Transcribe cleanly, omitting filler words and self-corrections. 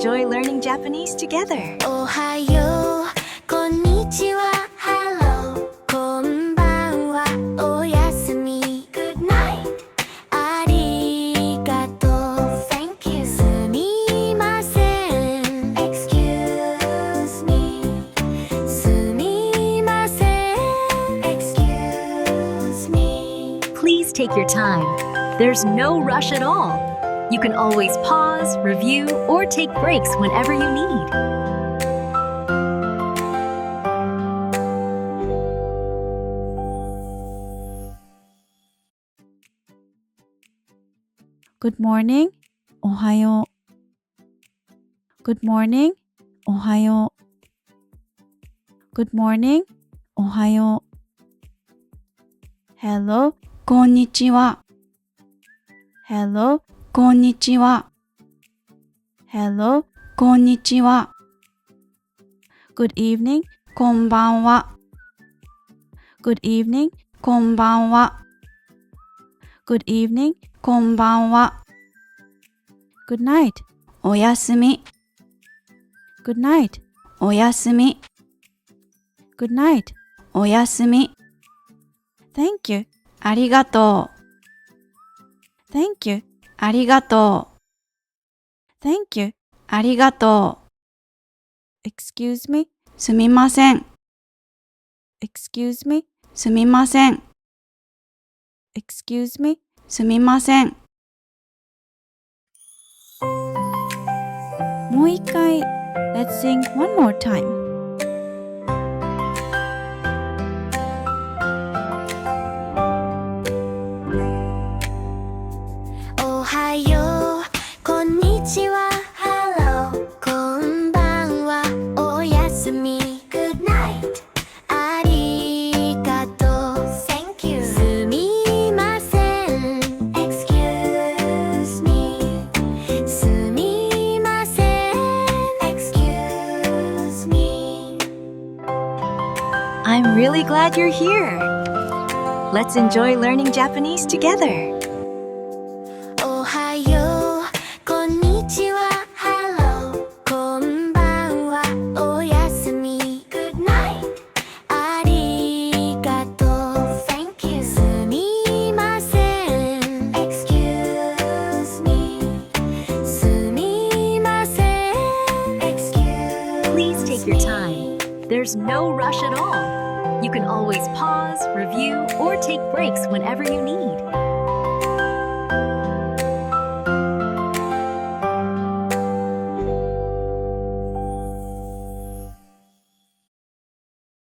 enjoy learning Japanese together. おはよう、こんにちは、Hello、こんばんは、おやすみ、Good night、ありがとう、Thank you、すみません、Excuse me、すみません、Excuse me。 Please take your time. There's no rush at all. You can always pause, review, or take breaks whenever you need. Good morning. おはよう。Good morning. おはよう。Good morning. おはよう。Hello. こんにちは。Hello. こんにちは。Hello. こんにちは。Good evening. こんばんは。Good evening. こんばんは。Good evening. こんばんは。Good night. おやすみ。Good night. おやすみ。Good night. おやすみ。Thank you. ありがとう。Thank you. ありがとう。Thank you. ありがとう。Excuse me. すみません。Excuse me. すみません。Excuse me. すみません。もう一回 Let's sing one more time. おはよう、こんにちは、Hello、こんばんは、おやすみ、Good night、ありがとう、Thank you、すみません、Excuse me、すみません、Excuse me。 I'm really glad you're here. Let's enjoy learning Japanese together. おはよう、こんにちは、Hello、こんばんは、おやすみ、Good night、ありがとう、Thank you、すみません、Excuse me、すみません、Excuse me。 Please take your time. There's no rush at all. You can always pause, review, or take breaks whenever you need.